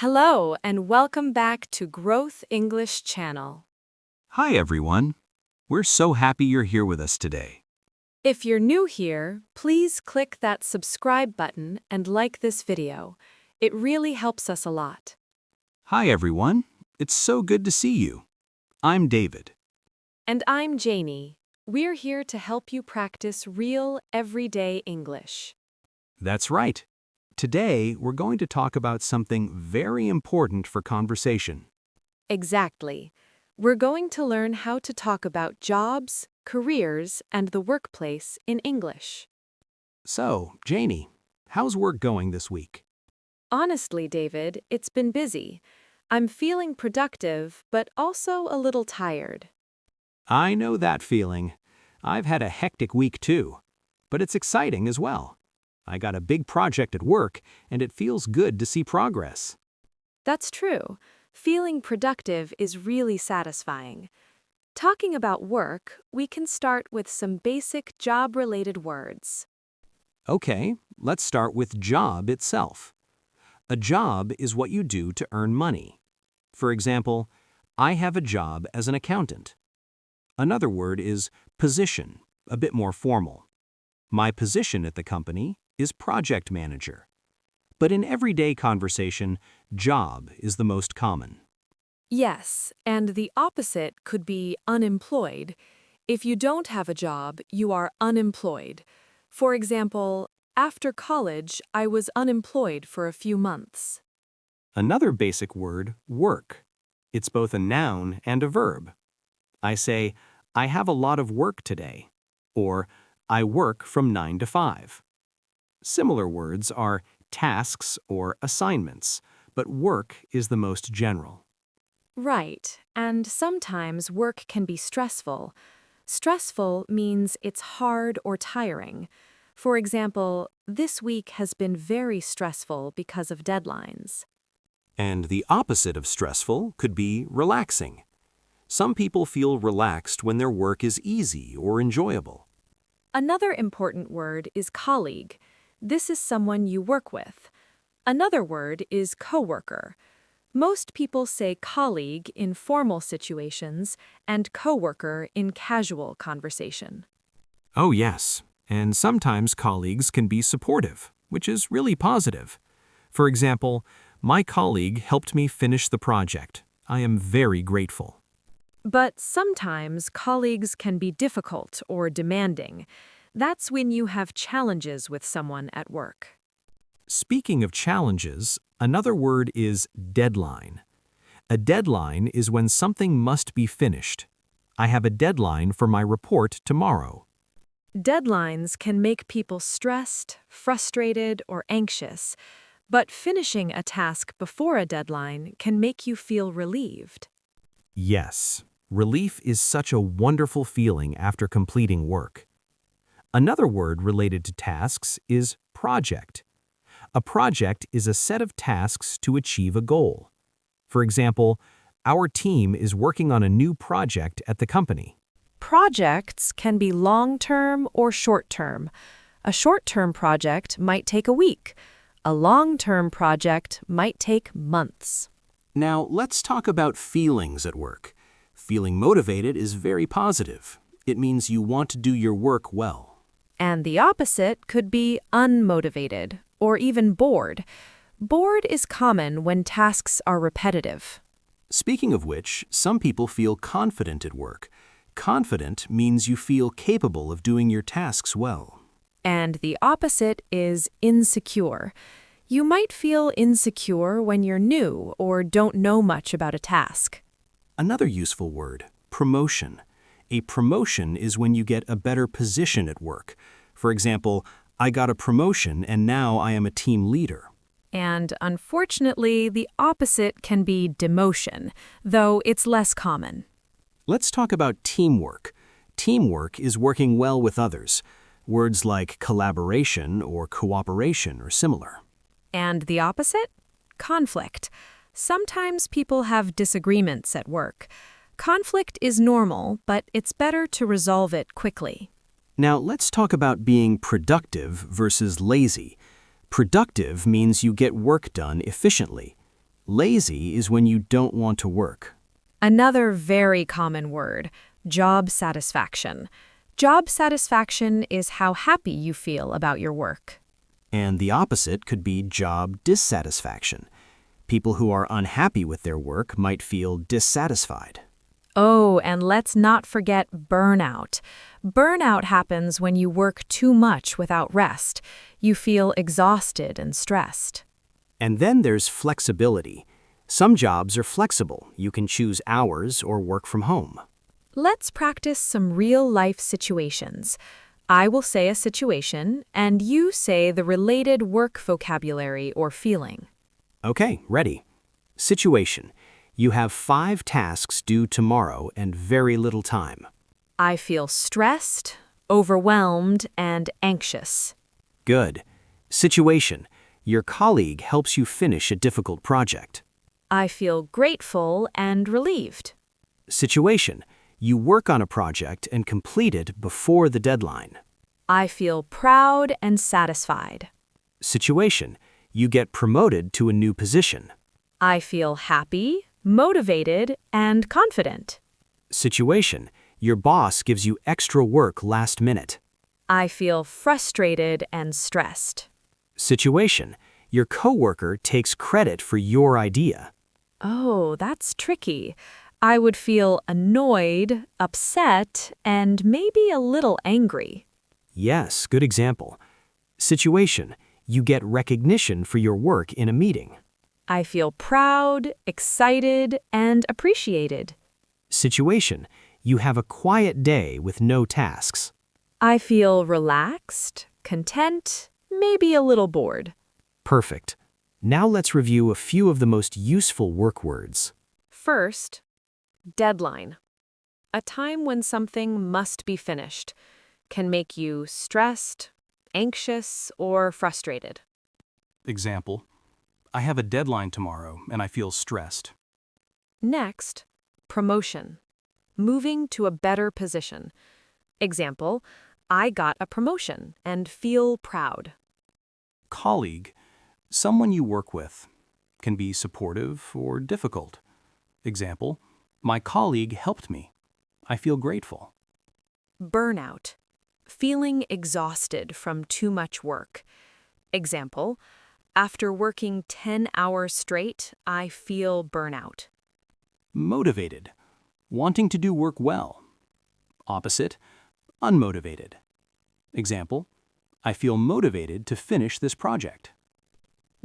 Hello and welcome back to Growth English Channel. Hi, everyone. We're so happy you're here with us today. If you're new here, please click that subscribe button and like this video. It really helps us a lot. Hi, everyone. It's so good to see you. I'm David. And I'm Jannie. We're here to help you practice real, everyday English. That's right. Today, we're going to talk about something very important for conversation. Exactly. We're going to learn how to talk about jobs, careers, and the workplace in English. So, Jannie, how's work going this week? Honestly, David, it's been busy. I'm feeling productive, but also a little tired. I know that feeling. I've had a hectic week too, but it's exciting as well. I got a big project at work, and it feels good to see progress. That's true. Feeling productive is really satisfying. Talking about work, we can start with some basic job-related words. Okay, let's start with job itself. A job is what you do to earn money. For example, I have a job as an accountant. Another word is position, a bit more formal. My position at the company is project manager. But in everyday conversation, job is the most common. Yes, and the opposite could be unemployed. If you don't have a job, you are unemployed. For example, after college, I was unemployed for a few months. Another basic word, work. It's both a noun and a verb. I say, I have a lot of work today, or I work from 9 to 5. Similar words are tasks or assignments, but work is the most general. Right, and sometimes work can be stressful. Stressful means it's hard or tiring. For example, this week has been very stressful because of deadlines. And the opposite of stressful could be relaxing. Some people feel relaxed when their work is easy or enjoyable. Another important word is colleague. This is someone you work with. Another word is coworker. Most people say colleague in formal situations and coworker in casual conversation. Oh yes, and sometimes colleagues can be supportive, which is really positive. For example, my colleague helped me finish the project. I am very grateful. But sometimes colleagues can be difficult or demanding. That's when you have challenges with someone at work. Speaking of challenges, another word is deadline. A deadline is when something must be finished. I have a deadline for my report tomorrow. Deadlines can make people stressed, frustrated, or anxious, but finishing a task before a deadline can make you feel relieved. Yes, relief is such a wonderful feeling after completing work. Another word related to tasks is project. A project is a set of tasks to achieve a goal. For example, our team is working on a new project at the company. Projects can be long-term or short-term. A short-term project might take a week. A long-term project might take months. Now, let's talk about feelings at work. Feeling motivated is very positive. It means you want to do your work well. And the opposite could be unmotivated or even bored. Bored is common when tasks are repetitive. Speaking of which, some people feel confident at work. Confident means you feel capable of doing your tasks well. And the opposite is insecure. You might feel insecure when you're new or don't know much about a task. Another useful word, promotion. A promotion is when you get a better position at work. For example, I got a promotion and now I am a team leader. And unfortunately, the opposite can be demotion, though it's less common. Let's talk about teamwork. Teamwork is working well with others. Words like collaboration or cooperation are similar. And the opposite? Conflict. Sometimes people have disagreements at work. Conflict is normal, but it's better to resolve it quickly. Now, let's talk about being productive versus lazy. Productive means you get work done efficiently. Lazy is when you don't want to work. Another very common word, job satisfaction. Job satisfaction is how happy you feel about your work. And the opposite could be job dissatisfaction. People who are unhappy with their work might feel dissatisfied. Oh, and let's not forget burnout. Burnout happens when you work too much without rest. You feel exhausted and stressed. And then there's flexibility. Some jobs are flexible. You can choose hours or work from home. Let's practice some real-life situations. I will say a situation, and you say the related work vocabulary or feeling. Okay, ready. Situation. You have 5 tasks due tomorrow and very little time. I feel stressed, overwhelmed, and anxious. Good. Situation. Your colleague helps you finish a difficult project. I feel grateful and relieved. Situation. You work on a project and complete it before the deadline. I feel proud and satisfied. Situation. You get promoted to a new position. I feel happy, motivated, and confident. Situation. Your boss gives you extra work last minute. I feel frustrated and stressed. Situation. Your coworker takes credit for your idea. Oh, that's tricky. I would feel annoyed, upset, and maybe a little angry. Yes, good example. Situation. You get recognition for your work in a meeting. I feel proud, excited, and appreciated. Situation. You have a quiet day with no tasks. I feel relaxed, content, maybe a little bored. Perfect. Now let's review a few of the most useful work words. First, deadline. A time when something must be finished. Can make you stressed, anxious, or frustrated. Example, I have a deadline tomorrow and I feel stressed. Next, promotion. Moving to a better position. Example, I got a promotion and feel proud. Colleague, someone you work with, can be supportive or difficult. Example, my colleague helped me. I feel grateful. Burnout. Feeling exhausted from too much work. Example, after working 10 hours straight, I feel burnout. Motivated, wanting to do work well. Opposite, unmotivated. Example, I feel motivated to finish this project.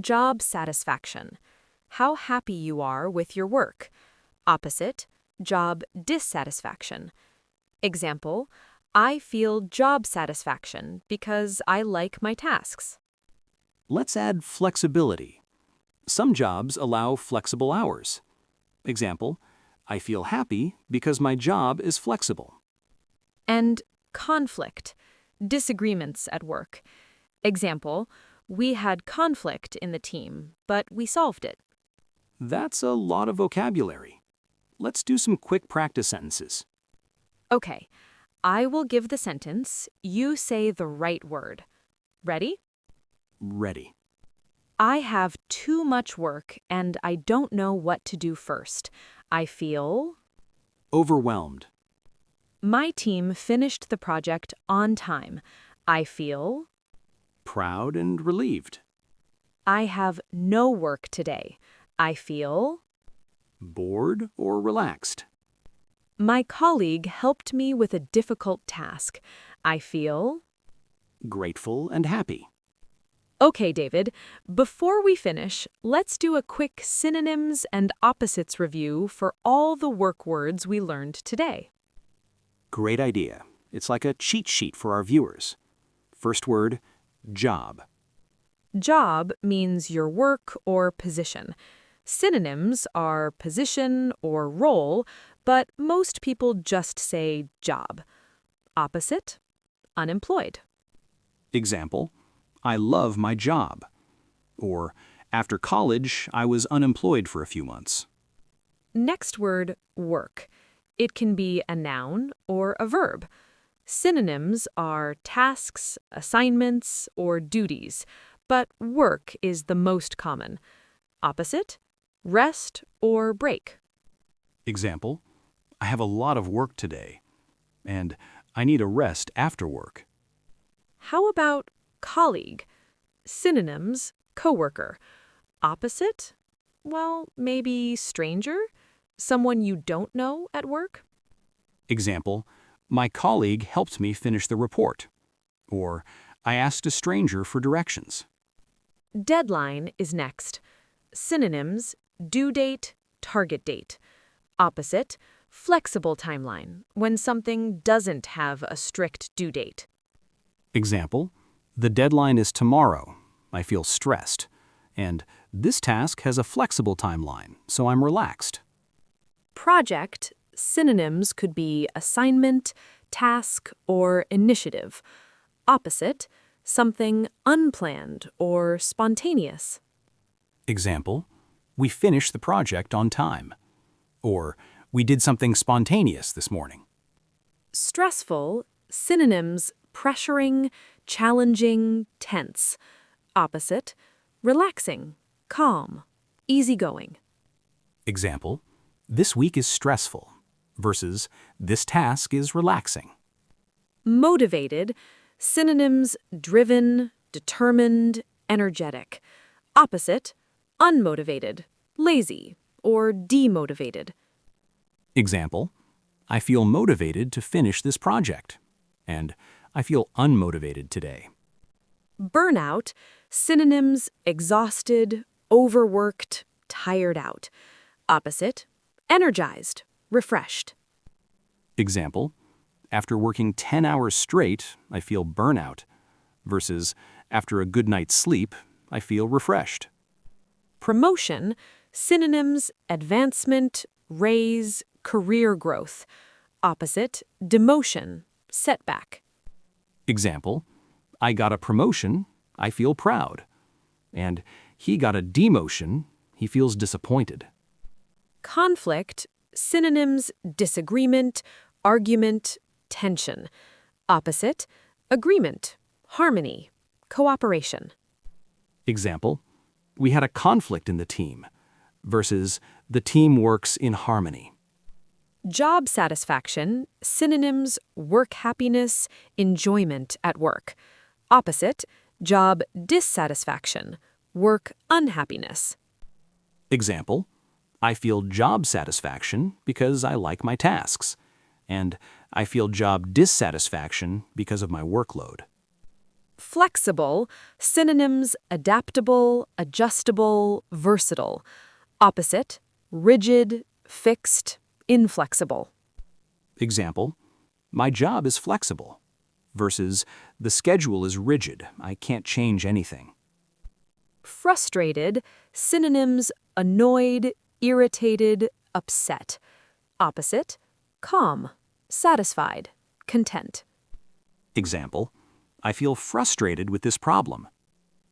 Job satisfaction. How happy you are with your work. Opposite, job dissatisfaction. Example, I feel job satisfaction because I like my tasks. Let's add flexibility. Some jobs allow flexible hours. Example, I feel happy because my job is flexible. And conflict. Disagreements at work. Example, we had conflict in the team, but we solved it. That's a lot of vocabulary. Let's do some quick practice sentences. Okay, I will give the sentence, you say the right word. Ready? Ready. I have too much work and I don't know what to do first. I feel... Overwhelmed. My team finished the project on time. I feel... Proud and relieved. I have no work today. I feel... Bored or relaxed. My colleague helped me with a difficult task. I feel... Grateful and happy. Okay, David, before we finish, let's do a quick synonyms and opposites review for all the work words we learned today. Great idea. It's like a cheat sheet for our viewers. First word, job. Job means your work or position. Synonyms are position or role, but most people just say job. Opposite, unemployed. Example, I love my job. Or, after college, I was unemployed for a few months. Next word, work. It can be a noun or a verb. Synonyms are tasks, assignments, or duties, but work is the most common. Opposite, rest or break. Example, I have a lot of work today, and I need a rest after work. How about colleague? Synonyms, coworker. Opposite? Well, maybe stranger? Someone you don't know at work? Example, my colleague helped me finish the report. Or, I asked a stranger for directions. Deadline is next. Synonyms, due date, target date. Opposite, flexible timeline, when something doesn't have a strict due date. Example, the deadline is tomorrow. I feel stressed. And this task has a flexible timeline, so I'm relaxed. Project, synonyms could be assignment, task, or initiative. Opposite, something unplanned or spontaneous. Example, we finished the project on time. Or, we did something spontaneous this morning. Stressful, synonyms pressuring, challenging, tense. Opposite, relaxing, calm, easygoing. Example, this week is stressful versus this task is relaxing. Motivated, synonyms driven, determined, energetic. Opposite, unmotivated, lazy, or demotivated. Example, I feel motivated to finish this project. And I feel unmotivated today. Burnout, synonyms exhausted, overworked, tired out. Opposite, energized, refreshed. Example, after working 10 hours straight, I feel burnout. Versus, after a good night's sleep, I feel refreshed. Promotion, synonyms advancement, raise, career growth. Opposite, demotion, setback. Example, I got a promotion, I feel proud. And he got a demotion, he feels disappointed. Conflict, synonyms disagreement, argument, tension. Opposite, agreement, harmony, cooperation. Example, we had a conflict in the team versus the team works in harmony. Job satisfaction, synonyms work happiness, enjoyment at work. Opposite, job dissatisfaction, work unhappiness. Example, I feel job satisfaction because I like my tasks, and I feel job dissatisfaction because of my workload. Flexible, synonyms adaptable, adjustable, versatile. Opposite, rigid, fixed, inflexible. Example, my job is flexible versus the schedule is rigid, I can't change anything. Frustrated, synonyms annoyed, irritated, upset. Opposite, calm, satisfied, content. Example, I feel frustrated with this problem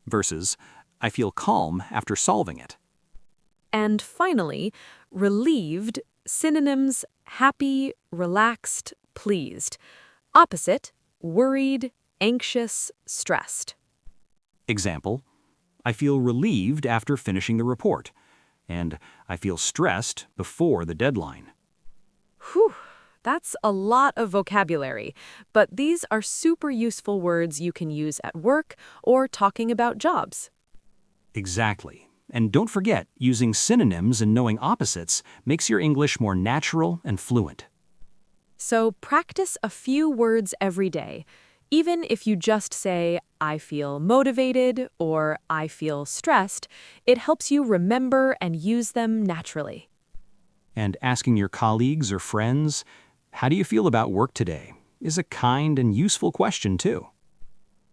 versus I feel calm after solving it. And finally, relieved, synonyms happy, relaxed, pleased. Opposite, worried, anxious, stressed. Example, I feel relieved after finishing the report, and I feel stressed before the deadline. Whew, that's a lot of vocabulary, but these are super useful words you can use at work or talking about jobs. Exactly. And don't forget, using synonyms and knowing opposites makes your English more natural and fluent. So practice a few words every day. Even if you just say, I feel motivated or I feel stressed, it helps you remember and use them naturally. And asking your colleagues or friends, how do you feel about work today, is a kind and useful question too.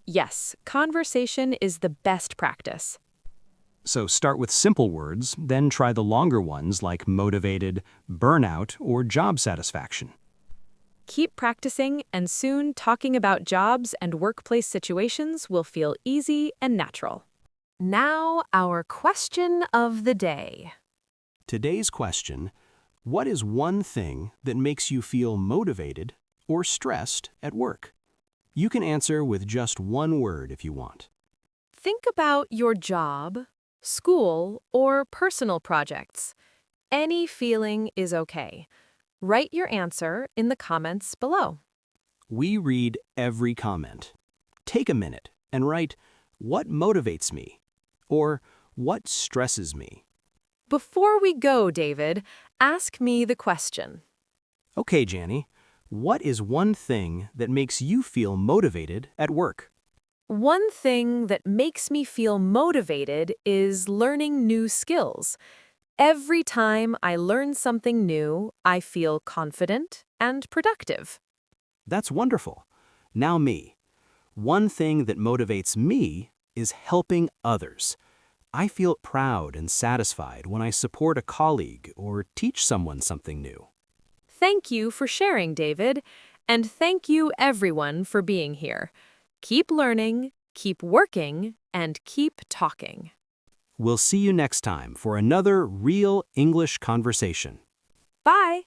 Yes, conversation is the best practice. So start with simple words, then try the longer ones like motivated, burnout, or job satisfaction. Keep practicing, and soon talking about jobs and workplace situations will feel easy and natural. Now, our question of the day. Today's question, what is one thing that makes you feel motivated or stressed at work? You can answer with just one word if you want. Think about your job, school, or personal projects. Any feeling is okay. Write your answer in the comments below. We read every comment. Take a minute and write, "What motivates me?" or "What stresses me?" Before we go, David, ask me the question. Okay, Jannie, what is one thing that makes you feel motivated at work? One thing that makes me feel motivated is learning new skills. Every time I learn something new, I feel confident and productive. That's wonderful. Now me. One thing that motivates me is helping others. I feel proud and satisfied when I support a colleague or teach someone something new. Thank you for sharing, David, and thank you everyone for being here. Keep learning, keep working, and keep talking. We'll see you next time for another real English conversation. Bye!